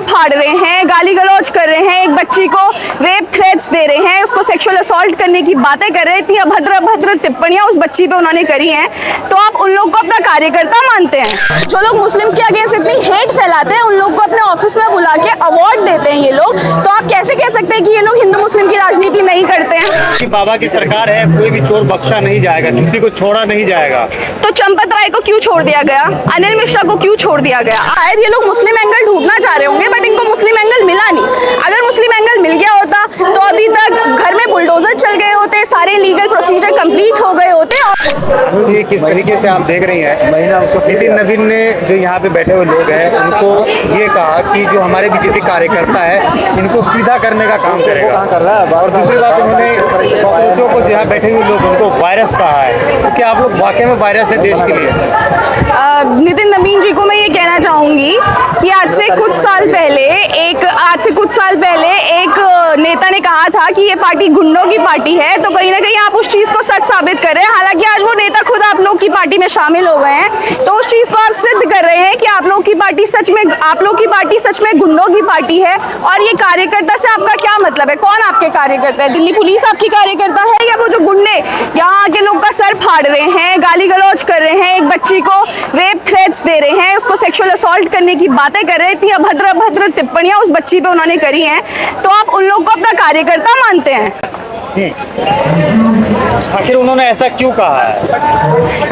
फाड़ रहे हैं, गाली गलौज कर रहे हैं, एक बच्ची को रेप थ्रेट्स दे रहे हैं, उसको सेक्सुअल असॉल्ट करने की बातें कर रहे हैं, इतनी अभद्र टिप्पणियां उस बच्ची पे उन्होंने करी हैं, तो आप उन लोग को अपना कार्यकर्ता मानते हैं? जो लोग मुस्लिम्स के अगेंस्ट इतनी हेट फैलाते हैं उन लोग को अपने ऑफिस में बुला के अवार्ड देते हैं ये लोग, तो आप कैसे कह सकते हैं कि ये लोग हिंदू मुस्लिम की राजनीति नहीं करते हैं? कि बाबा की सरकार है, कोई भी चोर बख्शा नहीं जाएगा, किसी को छोड़ा नहीं जाएगा। तो चंपत राय को क्यों छोड़ दिया गया? अनिल मिश्रा को क्यों छोड़ दिया गया? शायद ये लोग मुस्लिम एंगल ढूंढना चाह रहे होंगे, बट इनको मुस्लिम एंगल मिला नहीं। अगर मुस्लिम एंगल मिल गया होता तो अभी तक घर में बुलडोजर चल गए होते, सारे लीगल प्रोसीजर कंप्लीट हो गए होते। ये किस तरीके से आप देख रही हैं, नितिन नवीन ने जो यहाँ पे बैठे हुए लोग हैं उनको ये कहा कि जो हमारे बीजेपी कार्यकर्ता है इनको सीधा करने का काम करेगा, और दूसरी बात उन्होंने कॉकरोचों को जहाँ बैठे हुए लोग उनको वायरस कहा है। तो क्या आप लोग वाकई में वायरस है देश के लिए? नितिन नवीन जी को मैं ये कहना चाहूंगी कि आज से कुछ साल पहले एक नेता ने कहा था कि ये पार्टी गुंडों की पार्टी है, तो कहीं ना कहीं आप उस चीज को सच साबित कर रहे हैं। हालांकि आज वो नेता खुद आप लोग की पार्टी में शामिल हो गए हैं, तो उस चीज को आप सिद्ध कर रहे हैं कि आप लोग की पार्टी सच में गुंडों की पार्टी है। और ये कार्यकर्ता से आपका क्या मतलब है? कौन आपके कार्यकर्ता है? दिल्ली पुलिस आपकी कार्यकर्ता है, या वो जो गुंडे यहाँ के लोग का सर फाड़ रहे हैं, गाली गलौज कर रहे हैं, एक बच्ची को रेप थ्रेट्स दे रहे हैं, उसको सेक्सुअल असॉल्ट करने की बातें कर रहे हैं, इतनी अभद्र टिप्पणियां उस बच्ची पे उन्होंने करी हैं, तो आप उन लोग को अपना कार्यकर्ता मानते हैं? आखिर उन्होंने ऐसा क्यों कहा है?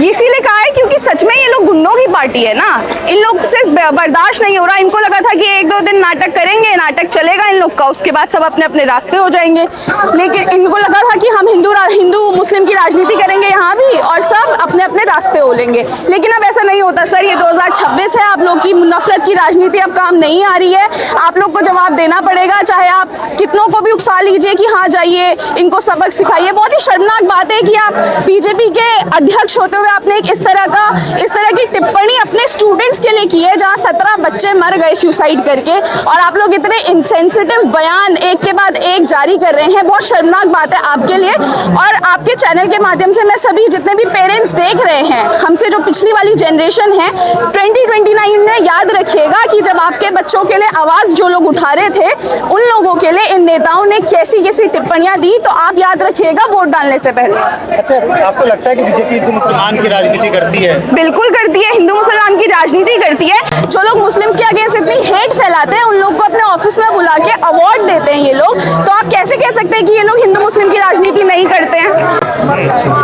इसीलिए कहा है क्योंकि सच में ये लोग गुंडों की पार्टी है ना। इन लोग से बर्दाश्त नहीं हो रहा। इनको लगा था कि एक दो दिन नाटक करेंगे, नाटक चलेगा इन लोग का, उसके बाद सब अपने अपने रास्ते हो जाएंगे। लेकिन इनको लगा था कि हम हिंदू मुस्लिम की राजनीति करेंगे यहाँ भी, और सब अपने अपने रास्ते हो लेंगे। लेकिन अब ऐसा नहीं होता सर। ये 2026 है, आप लोग की नफरत की राजनीति अब काम नहीं आ रही है। आप लोग को जवाब देना पड़ेगा, चाहे आप कितनों को भी उकसा लीजिए कि हाँ जाइए इनको सबक सिखाइए। बहुत ही शर्मनाक बात है कि आप बीजेपी के अध्यक्ष होते हुए आपने इस तरह की टिप्पणी अपने स्टूडेंट्स के लिए की है, जहां 17 बच्चे मर गए सुसाइड करके, और आप लोग इतने इनसेंसिटिव बयान एक के बाद एक जारी कर रहे हैं। बहुत शर्मनाक बात है आपके लिए। और आपके चैनल के माध्यम से मैं सभी जितने भी पेरेंट्स देख रहे हैं, हमसे जो पिछली वाली जनरेशन है 2029 में, याद रखिएगा कि जब आपके बच्चों के लिए आवाज जो लोग उठा रहे थे, उन लोगों के लिए इन नेताओं ने कैसी कैसी टिप्पणियां दी, तो आप याद रखिएगा वोट डालने से पहले। अच्छा, आपको लगता है कि बीजेपी हिंदू मुसलमान की राजनीति करती है? बिल्कुल करती है, हिंदू मुसलमान की राजनीति करती है। जो लोग मुस्लिम्स के अगेंस्ट इतनी हेट फैलाते हैं उन लोग को अपने ऑफिस में बुला के अवार्ड देते हैं ये लोग, तो आप कैसे कह सकते हैं कि ये लोग हिंदू मुस्लिम की राजनीति नहीं करते हैं?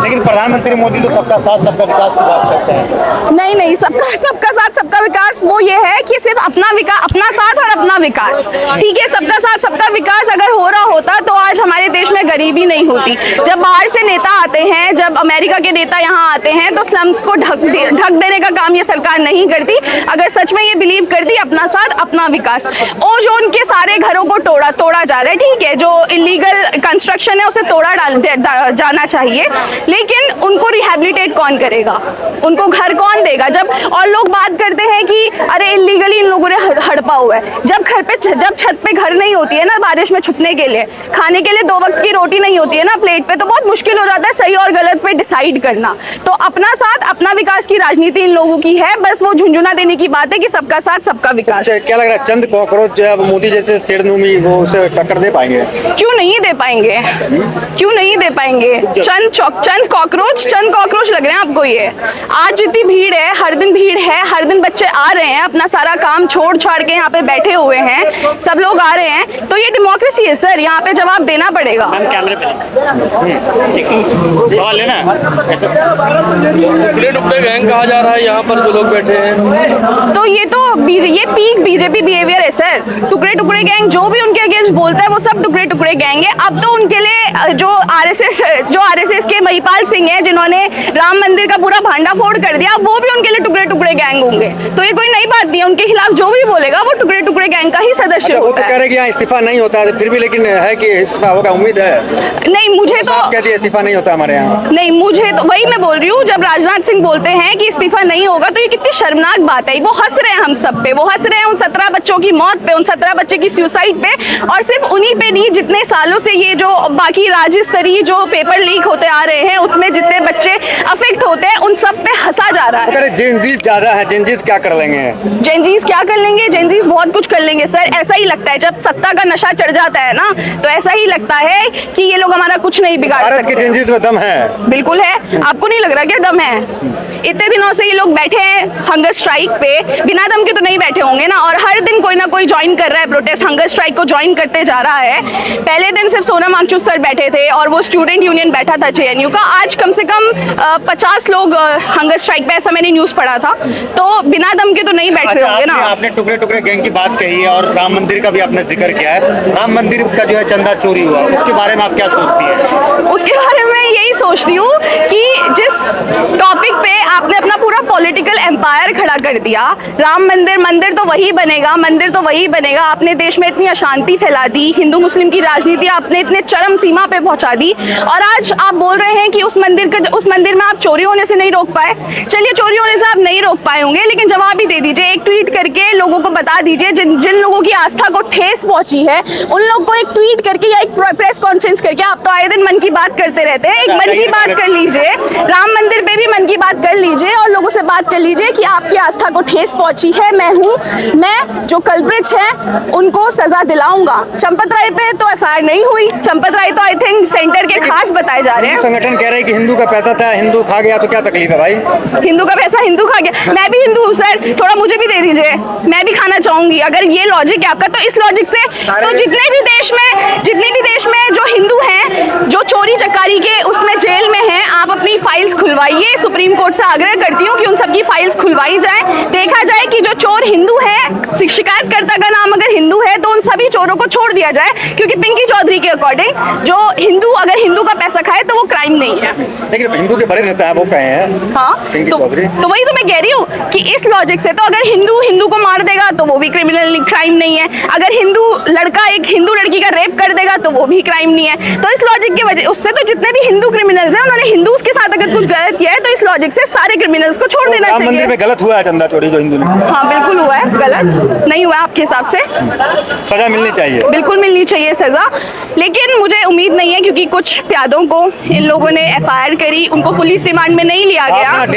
लेकिन प्रधानमंत्री मोदी तो सबका साथ सबका विकास की बात करते हैं। नहीं, सबका साथ सबका विकास वो ये है कि सिर्फ अपना साथ और अपना विकास। ठीक है, सबका साथ सबका विकास अगर हो रहा होता तो आज हमारे देश में गरीबी नहीं होती। जब बाहर से नेता आते हैं, जब अमेरिका के नेता यहाँ आते हैं, तो स्लम्स को ढक देने का काम ये सरकार नहीं करती। अगर सच में ये बिलीव करती अपना साथ अपना विकास, ओजोन के सारे घरों को तोड़ा जा रहा है। ठीक है, जो इलीगल कंस्ट्रक्शन है उसे तोड़ा जाना चाहिए, लेकिन उनको रिहैबिलिटेट कौन करेगा? उनको घर कौन देगा? जब और लोग बात करते हैं कि अरे इलीगली इन लोगों ने हड़पा हुआ है। जब छत पे घर नहीं होती है ना बारिश में छुपने के लिए, खाने के लिए 2 वक्त की रोटी नहीं होती है ना प्लेट पे, तो बहुत मुश्किल हो जाता है सही और गलत पे डिसाइड करना। तो अपना साथ अपना विकास की राजनीति इन लोगों की है, बस वो झुंझुना देने की बात है कि सबका साथ सबका विकास। क्या लग रहा है, चंद कॉकरोच जो है मोदी जैसे शेरनुमी वो उसे टक्कर दे पाएंगे? क्यों नहीं दे पाएंगे? चंद कॉकरोच लग रहे हैं आपको? ये आज जितनी भीड़ है, हर दिन बच्चे आ रहे हैं, अपना सारा काम छोड़ छाड़ के यहाँ पे बैठे हुए हैं, सब लोग आ रहे हैं, तो ये डेमोक्रेसी है सर, यहाँ पे जवाब देना पड़ेगा। कैमरे पे सवाल लेना है। टुकड़े गैंग कहा जा रहा है यहाँ पर जो लोग बैठे हैं, तो ये पीक बीजेपी बिहेवियर है सर। टुकड़े गैंग जो भी उनके अगेंस्ट बोलता है वो सब टुकड़े गैंग है। अब तो उनके लिए जो आरएसएस के महिपाल सिंह है, जिन्होंने राम मंदिर का पूरा भांडा फोड़ कर दिया, वो भी उनके लिए टुकड़े गैंग होंगे। तो ये कोई नई बात नहीं है, उनके खिलाफ जो भी बोलेगा वो टुकड़े गैंग का ही सदस्य होता है। वो तो कह रहे कि यहाँ इस्तीफा नहीं होता फिर भी, लेकिन है कि इस्तीफा होगा, उम्मीद है? नहीं, मुझे तो कहती है इस्तीफा नहीं होता हमारे यहाँ। नहीं, मुझे तो वही मैं बोल रही हूँ, जब राजनाथ सिंह बोलते हैं कि इस्तीफा नहीं होगा, तो ये कितनी शर्मनाक बात है। वो हंस रहे हैं हम सब पे, वो हंस रहे हैं उन 17 बच्चों की मौत पे, उन 17 बच्चे की सुसाइड पे, और सिर्फ उन्हीं पे नहीं, जितने सालों से ये जो बाकी राज्य स्तरीय जो पेपर लीक होते आ रहे हैं उसमें जितने बच्चे अफेक्ट होते हैं उन सब पे हंसा जा रहा है। जेनजीज ज्यादा है, जेनजीज क्या कर लेंगे? जेनजीज क्या कर लेंगे? जेनजीज बहुत कुछ कर लेंगे सर। ऐसा ही लगता है जब सत्ता का नशा चढ़ जाता है ना, तो ऐसा ही लगता है कि ये लोग हमारा कुछ नहीं बिगाड़ सकते। भारत के जेनजीज में दम है? बिल्कुल है। आपको नहीं लग रहा क्या दम है? इतने दिनों से ये लोग बैठे हैं हंगर स्ट्राइक पे, बिना दम के तो नहीं बैठे होंगे ना, और हर दिन कोई ना कोई ज्वाइन कर रहा है, प्रोटेस्ट हंगर स्ट्राइक को ज्वाइन करते जा रहा है। पहले दिन सिर्फ सोनम वांगचुक सर बैठे थे और वो स्टूडेंट यूनियन बैठा था जेएनयू का। आज कम से कम 50 लोग हंगर स्ट्राइक पे, ऐसा मैंने न्यूज पढ़ा था। तो बिना दम के तो नहीं बैठ रहे होंगे ना। आपने टुकड़े टुकड़े गैंग की बात कही है और राम मंदिर का भी आपने जिक्र किया है। राम मंदिर का जो है चंदा चोरी हुआ, उसके बारे में आप क्या सोचती है? उसके बारे में यही सोचती हूँ कि जिस टॉपिक पे आपने अपना पूरा पॉलिटिकल एम्पायर खड़ा कर दिया, राम मंदिर, मंदिर तो वही बनेगा, मंदिर तो वही बनेगा। आपने देश में इतनी अशांति फैला दी, हिंदू मुस्लिम की राजनीति आपने इतने चरम सीमा पे पहुंचा दी, और आज आप बोल रहे हैं कि उस मंदिर में आप चोरी होने से नहीं रोक पाए। चलिए, चोरी होने से आप नहीं रोक पाए होंगे, लेकिन जवाब ही दे दीजिए, एक ट्वीट करके लोगों को बता दीजिए, जिन लोगों की आस्था को ठेस पहुंची है उन लोग को एक ट्वीट करके या एक प्रेस कॉन्फ्रेंस करके। आप तो आए दिन मन की बात करते रहते हैं, एक मन की बात कर लीजिए, राम मंदिर पे भी मन की बात कर लीजिए और लोगों से बात कर लीजिए कि आपकी आस्था को ठेस पहुंची है। मैं जो कल्प्रिट्स हैं उनको सजा दिलाऊंगा। चंपत राय पे तो एफआईआर नहीं हुई। चंपत राय तो आई थिंक सेंटर के खास बताए जा रहे हैं। संगठन कह रहे हैं कि हिंदू का पैसा था, हिंदू खा गया, तो क्या तकलीफ है भाई? हिंदू का पैसा हिंदू खा गया? मैं भी हिंदू हूँ सर, थोड़ा मुझे भी दे दीजिए, मैं भी खाना चाहूंगी। अगर ये लॉजिक है आपका, तो इस लॉजिक से तो जितने भी देश में जो हिंदू हैं, जो चोरी चकारी के उसमें जेल में हैं, आप अपनी फाइल्स खुलवाइए। सुप्रीम कोर्ट से आग्रह करती हूँ कि उन सबकी फाइल्स खुलवाई जाए, देखा जाए कि जो चोर हिंदू है, शिकायतकर्ता का नाम अगर हिंदू है, तो उन सभी चोरों को छोड़ दिया जाए, क्योंकि पिंकी चौधरी के अकॉर्डिंग जो हिंदू अगर हिंदू का पैसा खाए तो वो क्राइम नहीं है। लेकिन हिंदू के बड़े नेता है, वो कहे हैं। हाँ, तो वही तो मैं कह रही हूँ कि इस लॉजिक से तो अगर हिंदू को मार देगा तो वो भी क्रिमिनल क्राइम नहीं है, अगर हिंदू लड़का एक हिंदू लड़की का रेप कर देगा तो वो भी क्राइम नहीं है। तो इस लॉजिक की वजह उससे तो जितने भी हिंदू क्रिमिनल्स हैं, उन्होंने हिंदूज के साथ अगर कुछ गलत किया है, तो इस लॉजिक से सारे क्रिमिनल्स को छोड़ देना चाहिए। मंदिर में गलत हुआ है चंदा चोरी जो हिंदू ने? हाँ, बिल्कुल हुआ है, गलत नहीं हुआ है आपके हिसाब से? सजा मिलनी चाहिए, बिल्कुल मिलनी चाहिए सजा, लेकिन मुझे उम्मीद नहीं है, क्योंकि कुछ प्यादों को इन लोगों ने एफआईआर करी, उनको पुलिस रिमांड में नहीं लिया गया। आप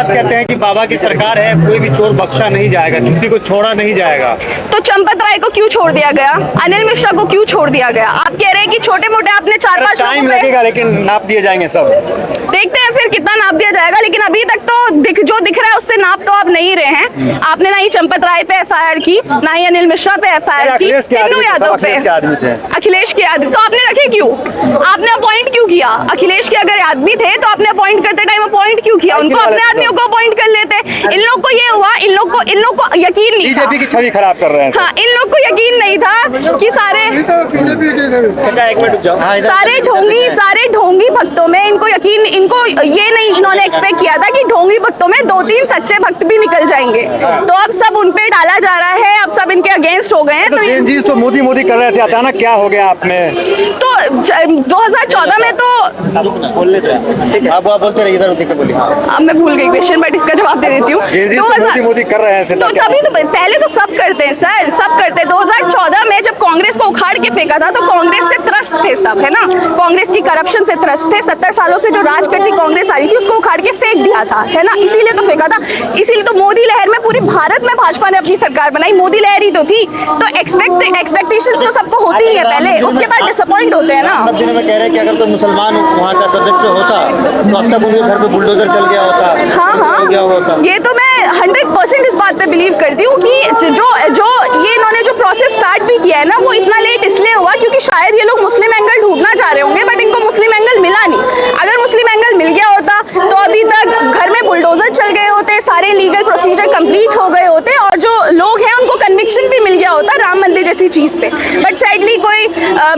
कहते हैं कि बाबा की सरकार है, कोई भी चोर बख्शा नहीं जाएगा, किसी को छोड़ा नहीं जाएगा, तो चंपत राय को क्यों छोड़ दिया गया? अनिल मिश्रा को क्यों छोड़ दिया गया? आप कह रहे हैं कि छोटे मोटे आपने 4-5 टाइम लगेगा, लेकिन नाप दिए जाएंगे सब। देखते हैं फिर कितना नाप दिया जाएगा, लेकिन अभी तक तो जो दिख रहा है उससे नाप तो आप नहीं रहे हैं। आपने ना ही चंपत राय पे एफआईआर की, ना ही अनिल मिश्रा पे एफआईआर की, टिन्नू यादव पे, अखिलेश के आदमी तो आपने रखे क्यों? आपने अपॉइंट क्यों किया? अखिलेश के अगर आदमी थे तो आपने अपॉइंट करते टाइम अपॉइंट क्यों किया? उनको अपने आदमियों को अपॉइंट कर लेते। इन लोग को ये हुआ, इन लोग को यकीन नहीं था, बीजेपी की छवि खराब कर रहे हैं। हाँ, इन लोग को यकीन नहीं था कि सारे ढोंगी भक्तों में इनको ये नहीं, इन्होंने एक्सपेक्ट किया था कि ढोंगी भक्तों में 2-3 सच्चे भक्त भी निकल जाएंगे। तो अब सब उन पे डाला जा रहा है, अब सब इनके अगेंस्ट हो गए हैं। तो मोदी कर रहे थे, अचानक क्या हो गया आप में? तो 2014 में तो आप बोलते रहिए, इधर बोलिए। अब मैं भूल गई क्वेश्चन, बट इसका जवाब दे देती हूँ। मोदी कर रहे थे, तो तभी तो पहले तो सब करते हैं सर, सब करते हैं। 2014 में जब कांग्रेस को उखाड़ के फेंका था, तो कांग्रेस से त्रस्त थे सब, है ना, कांग्रेस की करप्शन से त्रस्त थे। 70 सालों से जो राज करती कांग्रेस आ रही थी, उसको उखाड़ के फेंक दिया था, है ना, इसीलिए तो फेंका था। इसीलिए तो मोदी लहर में पूरे भारत में भाजपा ने अपनी सरकार बनाई, मोदी लहर ही तो थी। तो एक्सपेक्टेशंस तो सबको होती ही है पहले, उसके बाद डिसअपॉइंट होते हैं ना। दिनों में कह रहे हैं कि अगर कोई मुसलमान वहाँ का सदस्य होता तो अब तक उनके घर पे बुलडोजर चल गया होता। हाँ, ये तो मैं 100% इस बात पे बिलीव करती हूँ कि जो ये इन्होंने जो प्रोसेस स्टार्ट भी किया है ना, वो इतना लेट इसलिए हुआ क्योंकि शायद ये लोग मुस्लिम एंगल ढूंढना चाह रहे होंगे, बट इनको मुस्लिम एंगल मिला नहीं। अगर मुस्लिम एंगल मिल गया होता तो अभी तक घर में बुलडोजर चल गए होते, सारे लीगल प्रोसीजर कंप्लीट हो गए होते, और जो लोग हैं उनको कन्विक्शन भी मिल गया होता राम मंदिर जैसी चीज पे। बट सैडली कोई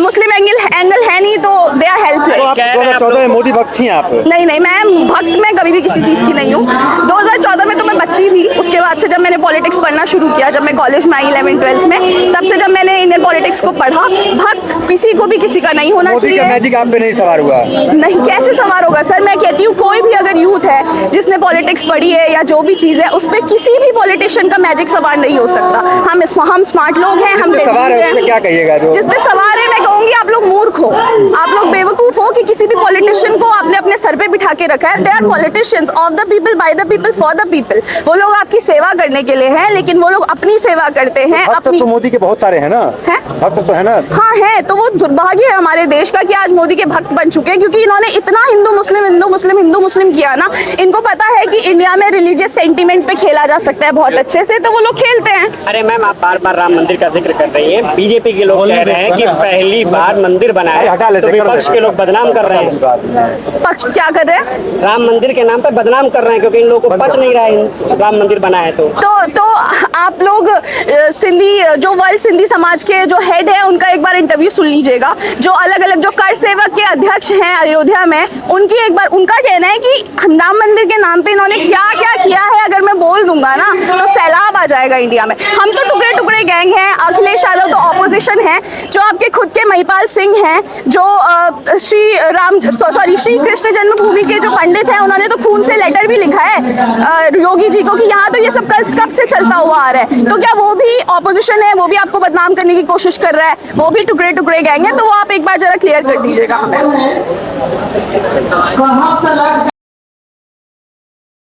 मुस्लिम एंगल है नहीं, तो दे आर हेल्पलेस। 2014 में मोदी भक्त थी आप? नहीं, मैं भक्त में कभी भी किसी चीज की नहीं हूँ। 2014 में तो मैं बच्ची थी, उसके बाद से जब मैंने पॉलिटिक्स पढ़ना शुरू किया, जब मैं कॉलेज में आई 11th-12th में, तब से जब मैंने इंडियन पॉलिटिक्स को पढ़ा, भक्त किसी को भी किसी का नहीं होना मोदी का चाहिए। मैजिक आप पे नहीं सवार हुआ? नहीं, कैसे सवार होगा सर? मैं कहती हूँ कोई भी अगर यूथ है जिसने पॉलिटिक्स पढ़ी है या जो भी चीज़ है, उस पर किसी भी पॉलिटिशियन का मैजिक सवार नहीं हो सकता। हम स्मार्ट लोग हैं, हम सवार है उसमें क्या कहिएगा? जो जिस पे सवार है, मैं कहूँगी आप लोग मूर्ख हो, आप लोग बेवकूफ़ हो कि किसी भी पॉलिटिशियन को आपने अपने सर पे बिठा के रखा है। They are politicians of the people, by the people, for the people. वो लोग आपकी सेवा करने के लिए हैं, लेकिन वो लोग अपनी सेवा करते हैं। भक्त तो मोदी के बहुत सारे हैं ना? हैं? भक्त तो है ना? हाँ है, तो वो दुर्भाग्य है हमारे देश का कि आज मोदी के भक्त बन चुके हैं, क्योंकि इन्होंने इतना हिंदू मुस्लिम किया ना। इनको पता है कि इंडिया में रिलीजियस सेंटीमेंट पे खेला जा सकता है बहुत अच्छे से, तो वो लोग खेलते हैं। अरे मैम, आप बार बार राम मंदिर का जिक्र कर रही हैं। बीजेपी के लोग कह रहे हैं कि पहली बार मंदिर बना है, तो विपक्ष के लोग बदनाम कर रहे हैं। पक्ष क्या कर रहे हैं? राम मंदिर के नाम पर बदनाम कर रहे हैं, क्योंकि इन लोगों को पच नहीं रहा है राम मंदिर बना है। तो आप लोग सिंधी, जो वर्ल्ड सिंधी समाज के जो हेड है, उनका एक बार इंटरव्यू सुन लीजिएगा। जो अलग अलग जो कर सेवक के अध्यक्ष हैं अयोध्या में, उनकी एक बार उनका कहना है कि राम मंदिर के नाम पे इन्होंने क्या क्या किया है, अगर मैं बोल दूंगा ना तो सैलाब आ जाएगा इंडिया में। हम तो टुकड़े टुकड़े गैंग हैं, अखिलेश यादव तो ऑपोजिशन है, जो आपके खुद के महिपाल सिंह हैं, जो श्री कृष्ण जन्मभूमि के जो पंडित हैं, उन्होंने तो खून से लेटर भी लिखा है योगी जी को कि यहाँ तो ये सब कब से चलता हुआ आ रहा है। तो क्या वो भी ऑपोजिशन है? वो भी आपको बदनाम करने की कोशिश कर रहा है? वो भी टुकड़े टुकड़े गैंग है? तो वो आप एक बार जरा क्लियर कर दीजिएगा हमें।